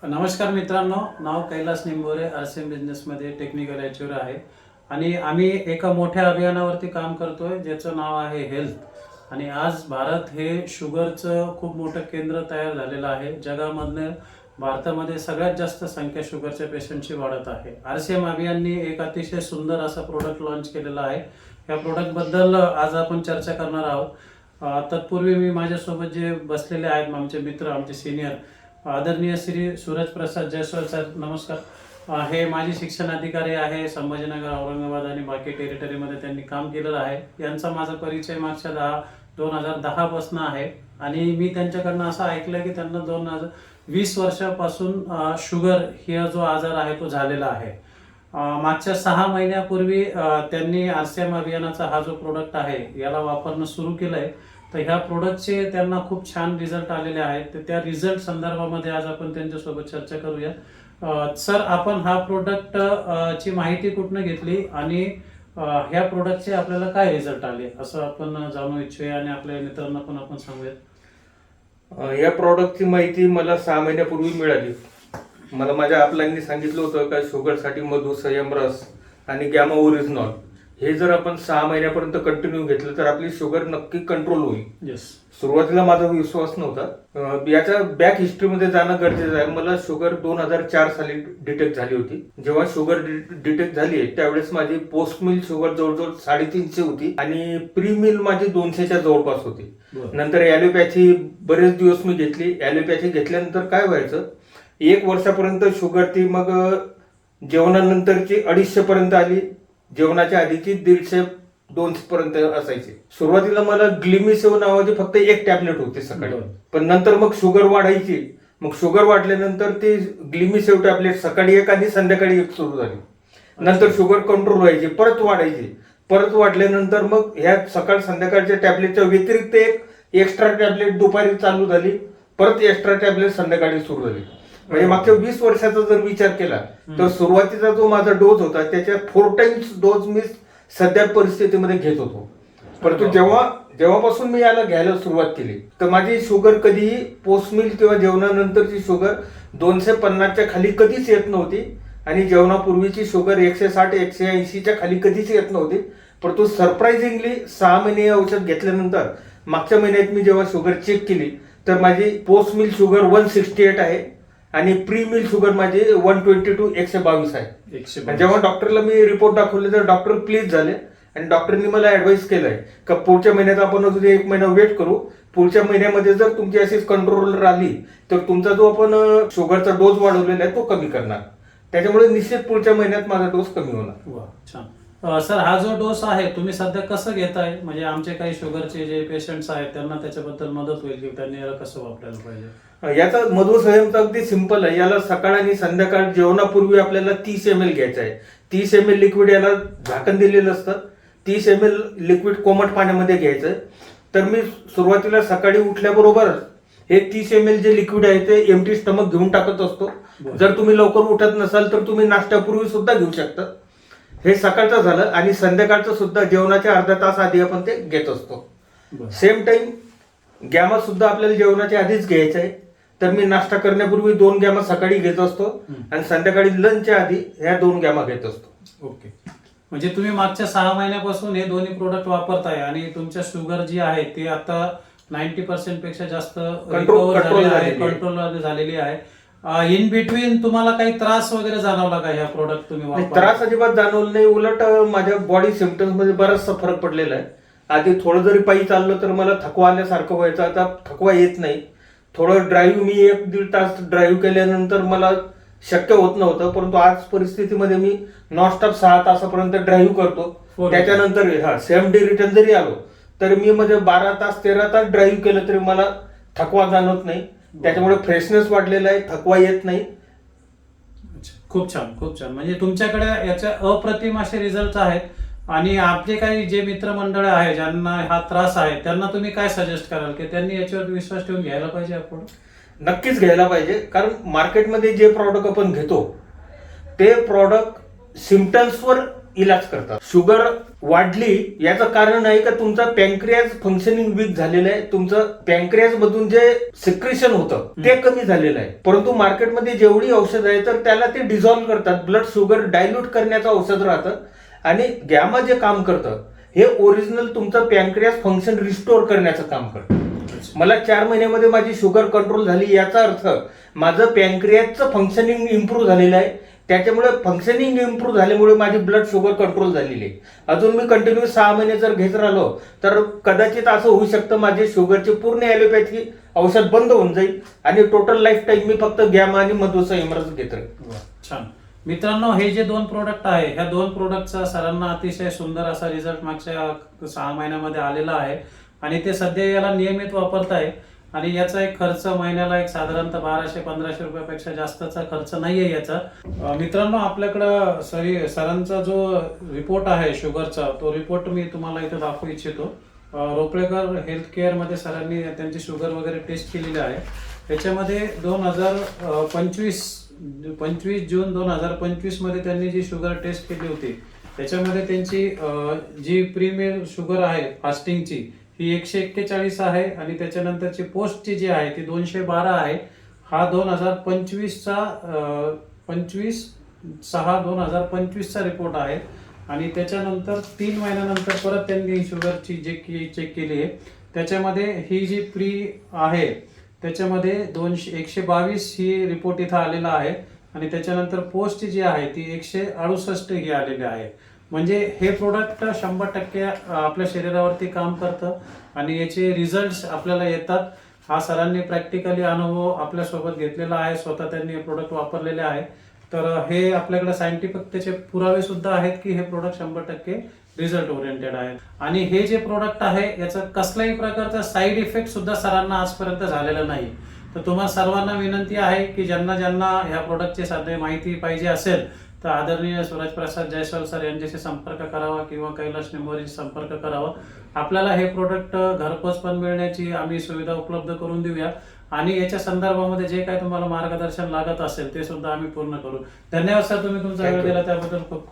नमस्कार मित्रांनो, नाव कैलास निंबोरे, आरसीएम बिझनेसमध्ये टेक्निकल एचओर आहे आणि आम्ही एका मोठ्या अभियानावरती काम करतोय ज्याचं नाव आहे हेल्थ. आणि आज भारत हे शुगरचं खूप मोठं केंद्र तयार झालेलं आहे. जगामधनं भारतामध्ये सगळ्यात जास्त संख्या शुगरच्या पेशंटची वाढत आहे. आरसीएम अभियाननी एक अतिशय सुंदर असा प्रोडक्ट लॉन्च केलेला आहे. या प्रोडक्टबद्दल आज आपण चर्चा करणार आहोत. तत्पूर्वी मी माझ्यासोबत जे बसलेले आहेत आमचे मित्र, आमचे सिनियर आदरणीय श्री सूरज प्रसाद जयस्वाल सर, नमस्कार. हे माजी शिक्षण अधिकारी आहे. संभाजीनगर, औरंगाबाद आणि बाकी टेरिटरीमध्ये त्यांनी काम केलेलं आहे. यांचा माझा परिचय मागच्या 2010 पासून आहे आणि मी त्यांच्याकडनं असं ऐकलं की त्यांना 2020 वर्षापासून शुगर हा जो आजार आहे तो झालेला आहे. मागच्या 6 महिन्यापूर्वी त्यांनी आरसीएम अभियानाचा हा जो प्रोडक्ट आहे याला वापरणं सुरू केलंय. तर ह्या प्रोडक्टचे त्यांना खूप छान रिझल्ट आलेले आहेत. तर त्या रिझल्ट संदर्भामध्ये आज आपण त्यांच्यासोबत चर्चा करूया. सर, आपण हा प्रोडक्ट ची माहिती कुठनं घेतली आणि ह्या प्रोडक्टचे आपल्याला काय रिझल्ट आले असं आपण जाणू इच्छूया आणि आपल्या मित्रांना पण आपण सांगूयात. या प्रॉडक्टची माहिती मला 6 महिन्यापूर्वी मिळाली. मला माझ्या अपलाईननी सांगितलं होतं का शुगरसाठी मधु, संयम रस आणि गॅमा ओरिजिनॉल हे जर आपण 6 महिन्यापर्यंत कंटिन्यू घेतलं तर आपली शुगर नक्की कंट्रोल होईल. येस. सुरुवातीला माझा विश्वास नव्हता. याच्या बॅक हिस्ट्रीमध्ये जाणं गरजेचं आहे. मला शुगर 2004 साली डिटेक्ट झाली होती. जेव्हा शुगर डिटेक्ट झाली त्यावेळेस माझी पोस्ट मिल शुगर जवळजवळ 350 होती आणि प्री मिल माझी 200च्या जवळपास होती. नंतर ॲलोपॅथी बरेच दिवस मी घेतली. ॲलोपॅथी घेतल्यानंतर काय व्हायचं, 1 वर्षापर्यंत शुगर ती मग जेवणानंतरची 250 पर्यंत आली. जेवणाच्या आधीची 150-200 पर्यंत असायची. सुरुवातीला मला ग्लिमिसेव नावाची फक्त एक टॅबलेट होती सकाळी. पण नंतर मग शुगर वाढायची. मग शुगर वाढल्यानंतर ती ग्लिमिसेव टॅबलेट सकाळी एक आणि संध्याकाळी एक सुरू झाली. नंतर शुगर कंट्रोल व्हायची, परत वाढायची. परत वाढल्यानंतर मग ह्या सकाळ संध्याकाळच्या टॅबलेटच्या व्यतिरिक्त एक एक्स्ट्रा टॅबलेट दुपारी चालू झाली. परत एक्स्ट्रा टॅबलेट संध्याकाळी सुरू झाली. म्हणजे मागच्या 20 वर्षाचा जर विचार केला तर सुरुवातीचा जो माझा डोस होता त्याच्या 4 टाइम्स डोस मी सध्या परिस्थितीमध्ये घेत होतो. परंतु जेव्हापासून मी याला घ्यायला सुरुवात केली तर माझी शुगर कधीही पोस्ट मिल किंवा जेवणानंतरची शुगर 250च्या खाली कधीच येत नव्हती आणि जेवणापूर्वीची शुगर 160-180च्या खाली कधीच येत नव्हती. परंतु सरप्राइझिंगली 6 महिने औषध घेतल्यानंतर मागच्या महिन्यात मी जेव्हा शुगर चेक केली तर माझी पोस्ट मिल शुगर 168 आहे आणि प्री मिल शुगर माझी 122 आहे. जेव्हा डॉक्टरला मी रिपोर्ट दाखवले तर डॉक्टर प्लीज झाले आणि डॉक्टरनी मला ऍडवाइस केलंय का पुढच्या महिन्यात आपण अजून 1 महिना वेट करू. पुढच्या महिन्यामध्ये जर तुमची अशीच कंट्रोलर आली तर तुमचा जो आपण शुगरचा डोस वाढवलेला आहे तो कमी करणार. त्याच्यामुळे निश्चित पुढच्या महिन्यात माझा डोस कमी होणार. वा, छान. सर, हा जो डोस आहे तुम्ही सध्या कसं घेताय, म्हणजे आमचे काही शुगरचे जे पेशंट्स आहेत त्यांना त्याच्याबद्दल मदत होईल की त्यांनी याला कसं वापरायला पाहिजे. याचा मधु संयमचा अगदी सिंपल आहे. याला सकाळ आणि संध्याकाळ जेवणापूर्वी आपल्याला 30 ml घ्यायचं आहे. 30 ml लिक्विड याला झाकण दिलेलं असतं. 30 ml लिक्विड कोमट पाण्यामध्ये घ्यायचं. तर मी सुरुवातीला सकाळी उठल्याबरोबर हे 30 ml जे लिक्विड आहे ते एम्प्टी स्टमक घेऊन टाकत असतो. जर तुम्ही लवकर उठत नसाल तर तुम्ही नाश्त्यापूर्वी सुद्धा घेऊ शकता. हे सकाळचं झालं आणि संध्याकाळचं सुद्धा जेवणाच्या अर्धा तास आधी आपण ते घेत असतो. सेम टाइम गॅमा सुद्धा आपल्याला जेवणाच्या आधीच घ्यायचं आहे. तर मी नाश्ता करण्यापूर्वी 2 गॅमा सकाळी घेत असतो आणि संध्याकाळी लंचच्या आधी ह्या 2 गॅमा घेत असतो. ओके. म्हणजे तुम्ही मागच्या 6 महिन्यापासून हे दोन्ही प्रोडक्ट वापरताय आणि तुमच्या शुगर जी आहे ती आता 90% पेक्षा जास्त कंट्रोल झालेली आहे. इन बिटवीन तुम्हाला काही त्रास वगैरे जाणवला का ह्या प्रोडक्ट तुम्ही वापरता? त्रास अजिबात जाणवला नाही. उलट माझ्या बॉडी सिम्पटम्स मध्ये बराचसा फरक पडलेला आहे. आधी थोडं जरी पायी चाललं तर मला थकवा आल्यासारखं व्हायचं. आता थकवा येत नाही. थोडं ड्राईव्ह मी 1-1.5 तास ड्राईव्ह केल्यानंतर मला शक्य होत नव्हतं. परंतु आज परिस्थितीमध्ये मी नॉनस्टॉप 6 तासापर्यंत ड्राईव्ह करतो. त्याच्यानंतर सेम डे रिटर्न जरी आलो तर मी म्हणजे 12 तास 13 तास ड्राईव्ह केलं तरी मला थकवा जाणवत नाही. त्याच्यामुळे फ्रेशनेस वाढलेला आहे, थकवा येत नाही. खूप छान, खूप छान. म्हणजे तुमच्याकडे याचे अप्रतिम असे रिझल्ट आहेत. आणि आपले काही जे मित्रमंडळ आहे ज्यांना हा त्रास आहे त्यांना तुम्ही काय सजेस्ट कराल की त्यांनी याच्यावर विश्वास ठेवून घ्यायला पाहिजे? आपण नक्कीच घ्यायला पाहिजे. कारण मार्केटमध्ये जे प्रॉडक्ट आपण घेतो ते प्रॉडक्ट सिम्पटम्सवर इलाज करतात. शुगर वाढली याचं कारण आहे का तुमचा पॅन्क्रियाज फंक्शनिंग वीक झालेलं आहे. तुमचं पॅन्क्रियाज मधून जे सिक्रेशन होतं ते कमी झालेलं आहे. परंतु मार्केटमध्ये जेवढी औषध आहे तर त्याला ते डिझॉल्व्ह करतात. ब्लड शुगर डायल्यूट करण्याचं औषध राहतं आणि गॅमा जे काम करतं हे ओरिजिनल तुमचं पॅन्क्रियाज फंक्शन रिस्टोर करण्याचं काम करतं. मला 4 महिन्यामध्ये माझी शुगर कंट्रोल झाली याचा अर्थ माझं पॅन्क्रियाजचं फंक्शनिंग इम्प्रूव्ह झालेलं आहे. त्याच्यामुळे फंक्शनिंग इम्प्रूव्ह झाल्यामुळे माझी ब्लड शुगर कंट्रोल झालेली आहे. अजून मी कंटिन्यू 6 महिने जर घेत राहिलो तर कदाचित असं होऊ शकतं माझी शुगरची पूर्ण ॲलोपॅथी औषध बंद होऊन जाईल आणि टोटल लाईफ टाईम मी फक्त गॅमा आणि मधुसा इमरस घेत राहील. छान. मित्रांनो, हे जे 2 प्रोडक्ट आहे ह्या 2 प्रोडक्टचा सरांना अतिशय सुंदर असा रिझल्ट मागच्या 6 महिन्यामध्ये आलेला आहे आणि ते सध्या याला नियमित वापरत आहे आणि याचा एक खर्च महिन्याला एक साधारणतः 1200-1500 रुपयापेक्षा जास्तचा खर्च नाहीये याचा. मित्रांनो, आपल्याकडं सरांचा जो रिपोर्ट आहे शुगरचा तो रिपोर्ट मी तुम्हाला इथे दाखवू इच्छितो. रोपळेकर हेल्थ केअर मध्ये सरांनी त्यांची शुगर वगैरे टेस्ट केलेली आहे. त्याच्यामध्ये 25 जून 2025 मध्ये त्यांनी जी शुगर टेस्ट केली होती त्याच्यामध्ये त्यांची जी प्रीमियर शुगर आहे फास्टिंगची ही 141 आहे आणि त्याच्यानंतरची पोस्टची जी आहे ती 212 आहे. हा 2025चा 25/6/2025चा रिपोर्ट आहे आणि त्याच्यानंतर 3 महिन्यानंतर परत त्यांनी शुगरची जे चेक केली आहे त्याच्यामध्ये ही जी प्री आहे त्याच्यामध्ये 122 ही रिपोर्ट इथं आलेला आहे आणि त्याच्यानंतर पोस्ट जी आहे ती 168 ही आलेली आहे. म्हणजे हे प्रोडक्ट 100% आपल्या शरीरावरती काम करतं आणि याचे रिझल्ट आपल्याला येतात. हा सरांनी प्रॅक्टिकली अनुभव आपल्यासोबत घेतलेला आहे. स्वतः त्यांनी हे प्रोडक्ट वापरलेले आहे. तर हे आपल्याकडे सायंटिफिक त्याचे पुरावे सुद्धा आहेत की हे प्रोडक्ट 100% रिझल्ट ओरिएंटेड आहे. आणि हे जे प्रोडक्ट आहे याचा कसल्याही प्रकारचा साईड इफेक्ट सुद्धा सरांना आजपर्यंत झालेला नाही. तर तुम्हा सर्वांना विनंती आहे की ज्यांना ह्या प्रोडक्टची साधे माहिती पाहिजे असेल तर आदरणीय सूरजप्रसाद जयस्वाल सर यांच्याशी संपर्क करावा किंवा कैलाश निंबोरेशी संपर्क करावा. आपल्याला हे प्रोडक्ट घरपोच पण मिळण्याची आम्ही सुविधा उपलब्ध करून देऊया आणि याच्या संदर्भामध्ये जे काही तुम्हाला मार्गदर्शन लागत असेल ते सुद्धा आम्ही पूर्ण करू. धन्यवाद सर, तुम्ही तुमचा वेळ दिला त्याबद्दल खूप